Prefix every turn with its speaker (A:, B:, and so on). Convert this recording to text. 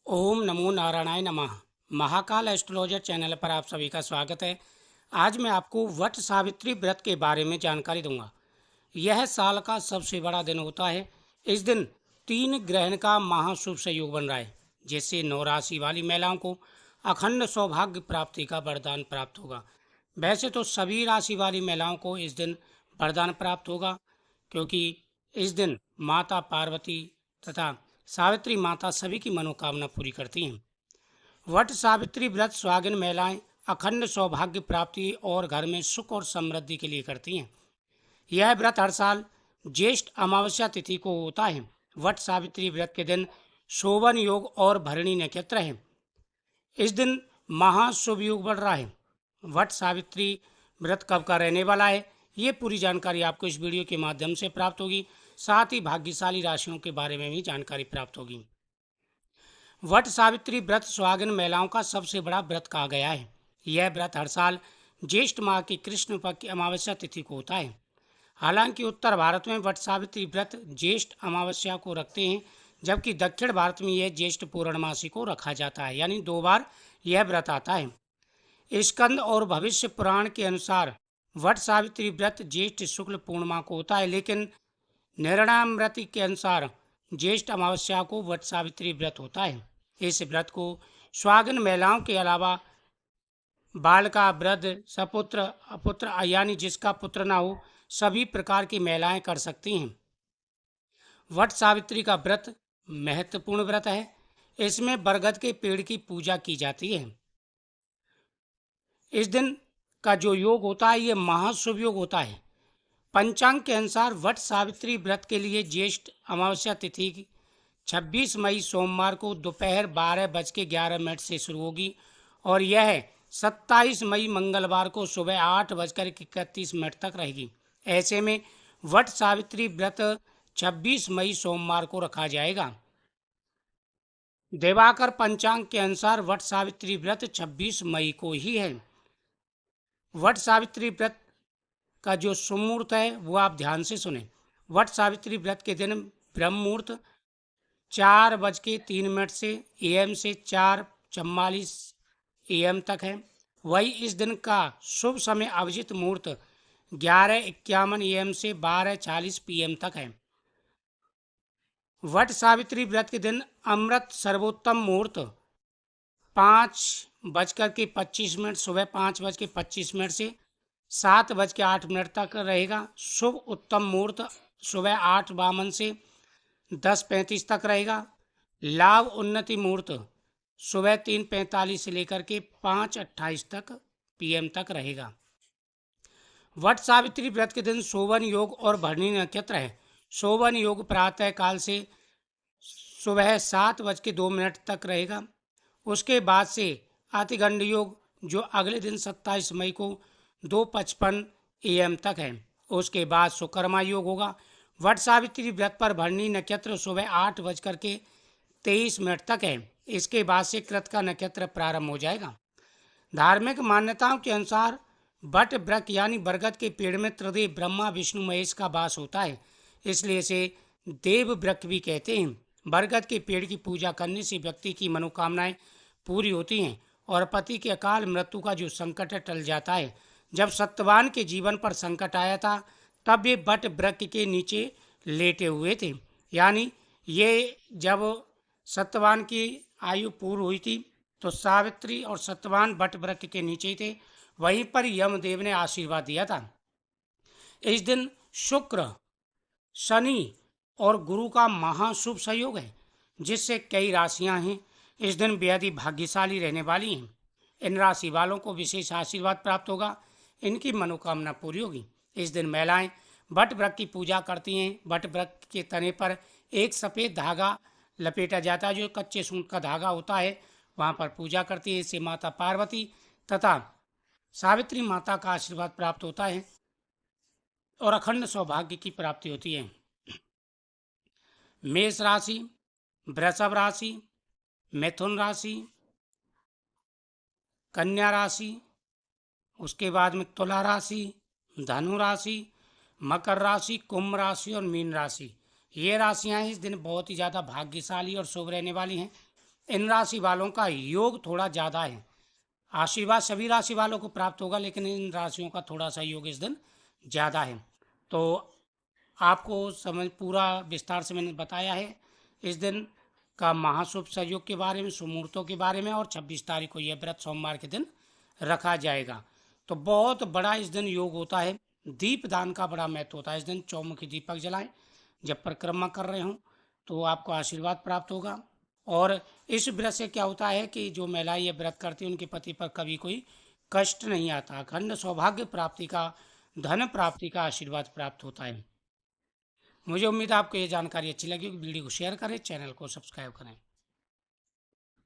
A: ओम नमो नारायणाय नमः। Mahakal astrologer channel पर आप सभी का स्वागत है। आज मैं आपको वट सावित्री व्रत के बारे में जानकारी दूंगा। यह साल का सबसे बड़ा दिन होता है। इस दिन 3 ग्रहण का महाशुभ संयोग बन रहा है, जिससे 9 राशि वाली महिलाओं को अखंड सौभाग्य प्राप्ति का वरदान प्राप्त होगा। वैसे तो सभी राशि वाली महिलाओं को इस दिन वरदान प्राप्त होगा, क्योंकि इस दिन माता पार्वती तथा सावित्री माता सभी की मनोकामना पूरी करती हैं। वट सावित्री व्रत सुहागिन महिलाएं अखंड सौभाग्य प्राप्ति और घर में सुख और समृद्धि के लिए करती हैं। यह व्रत हर साल ज्येष्ठ अमावस्या तिथि को होता है। वट सावित्री व्रत के दिन शोभन योग और भरणी नक्षत्र है। इस दिन महाशुभ योग बढ़ रहा है। वट सावित्री व्रत कब का रहने वाला है, ये पूरी जानकारी आपको इस वीडियो के माध्यम से प्राप्त होगी। साथ ही भाग्यशाली राशियों के बारे में भी जानकारी प्राप्त होगी। वट सावित्री व्रत सुहागिन महिलाओं का सबसे बड़ा व्रत कहा गया है। यह व्रत हर साल ज्येष्ठ माह की कृष्ण पक्ष की अमावस्या तिथि को होता है। हालांकि उत्तर भारत में वट सावित्री व्रत ज्येष्ठ अमावस्या को रखते हैं, जबकि दक्षिण भारत में यह ज्येष्ठ पूर्णमासी को रखा जाता है, यानी 2 बार यह व्रत आता है। स्कंद और भविष्य पुराण के अनुसार वट सावित्री व्रत ज्येष्ठ शुक्ल पूर्णिमा को होता है, लेकिन निर्णामृति के अनुसार ज्येष्ठ अमावस्या को वट सावित्री व्रत होता है। इस व्रत को सुहागिन महिलाओं के अलावा बालिका, वृद्ध, सपुत्र, अपुत्र यानी जिसका पुत्र ना हो, सभी प्रकार की महिलाएं कर सकती हैं। वट सावित्री का व्रत महत्वपूर्ण व्रत है। इसमें बरगद के पेड़ की पूजा की जाती है। इस दिन का जो योग होता है, ये महाशुभ योग होता है। पंचांग के अनुसार वट सावित्री व्रत के लिए ज्येष्ठ अमावस्या तिथि 26 मई सोमवार को दोपहर 12:11 से शुरू होगी और यह 27 मई मंगलवार को सुबह 8:31 तक रहेगी। ऐसे में वट सावित्री व्रत 26 मई सोमवार को रखा जाएगा। दिवाकर पंचांग के अनुसार वट सावित्री व्रत 26 मई को ही है। वट सावित्री व्रत का जो शुभ मुहूर्त है वो आप ध्यान से सुने। वट सावित्री व्रत के दिन ब्रह्म मुहूर्त 4:03 से एएम से 4:44 एएम तक है। वही इस दिन का शुभ समय अभिजित मुहूर्त 11:51 एएम से 12:40 पीएम तक है। वट सावित्री व्रत के दिन अमृत सर्वोत्तम मुहूर्त 5:25 सुबह 5:25 से 7:08 तक रहेगा। शुभ उत्तम मुहूर्त सुबह 8:52 से 10:35 तक रहेगा। लाभ उन्नति मुहूर्त सुबह 3:45 से लेकर के 5:28 तक पीएम तक रहेगा। वट सावित्री व्रत के दिन शोभन योग और भरणी नक्षत्र है। शोभन योग प्रातः काल से सुबह 7:02 तक रहेगा। उसके बाद से अतिगंड योग जो अगले दिन 27 मई को 2:55 एएम तक है। उसके बाद सुकर्मा योग होगा। वट सावित्री व्रत पर भरणी नक्षत्र सुबह 8:23 तक है। इसके बाद से कृत का नक्षत्र प्रारंभ हो जाएगा। धार्मिक मान्यताओं के अनुसार वट वृक्ष यानी बरगद के पेड़ में त्रिदेव ब्रह्मा विष्णु महेश का वास होता है, इसलिए इसे देव वृक्ष भी कहते हैं। बरगद के पेड़ की पूजा करने से व्यक्ति की मनोकामनाएं पूरी होती हैं और पति के अकाल मृत्यु का जो संकट है टल जाता है। जब सत्यवान के जीवन पर संकट आया था, तब वे वट वृक्ष के नीचे लेटे हुए थे। यानी ये जब सत्यवान की आयु पूर्ण हुई थी, तो सावित्री और सत्यवान वट वृक्ष के नीचे थे। वहीं पर यमदेव ने आशीर्वाद दिया था। इस दिन शुक्र, शनि और गुरु का महाशुभ संयोग है, जिससे कई राशियां हैं इस दिन बेहद ही भाग्यशाली रहने वाली हैं। इन राशि वालों को विशेष आशीर्वाद प्राप्त होगा, इनकी मनोकामना पूरी होगी। इस दिन महिलाएं वट वृक्ष की पूजा करती हैं। वट वृक्ष के तने पर एक सफ़ेद धागा लपेटा जाता है, जो कच्चे सूत का धागा होता है, वहाँ पर पूजा करती है। इससे माता पार्वती तथा सावित्री माता का आशीर्वाद प्राप्त होता है और अखंड सौभाग्य की प्राप्ति होती है। मेष राशि, वृषभ राशि, मिथुन राशि, कन्या राशि, उसके बाद में तुला राशि, धनु राशि, मकर राशि, कुंभ राशि और मीन राशि, ये राशियां इस दिन बहुत ही ज़्यादा भाग्यशाली और शुभ रहने वाली हैं। इन राशि वालों का योग थोड़ा ज़्यादा है। आशीर्वाद सभी राशि वालों को प्राप्त होगा, लेकिन इन राशियों का थोड़ा सा योग इस दिन ज़्यादा है। तो आपको समझ पूरा विस्तार से मैंने बताया है इस दिन का महाशुभ संयोग के बारे में, शुभ मुहूर्तों के बारे में, और 26 तारीख को यह व्रत सोमवार के दिन रखा जाएगा। तो बहुत बड़ा इस दिन योग होता है। दीप दान का बड़ा महत्व होता है। इस दिन चौमुखी दीपक जलाएं। जब परिक्रमा कर रहे हों तो आपको आशीर्वाद प्राप्त होगा। और इस व्रत से क्या होता है कि जो महिलाएं ये व्रत करती हैं उनके पति पर कभी कोई कष्ट नहीं आता। अखंड सौभाग्य प्राप्ति का, धन प्राप्ति का आशीर्वाद प्राप्त होता है। मुझे उम्मीद है आपको ये जानकारी अच्छी लगी। वीडियो को शेयर करें, चैनल को सब्सक्राइब करें।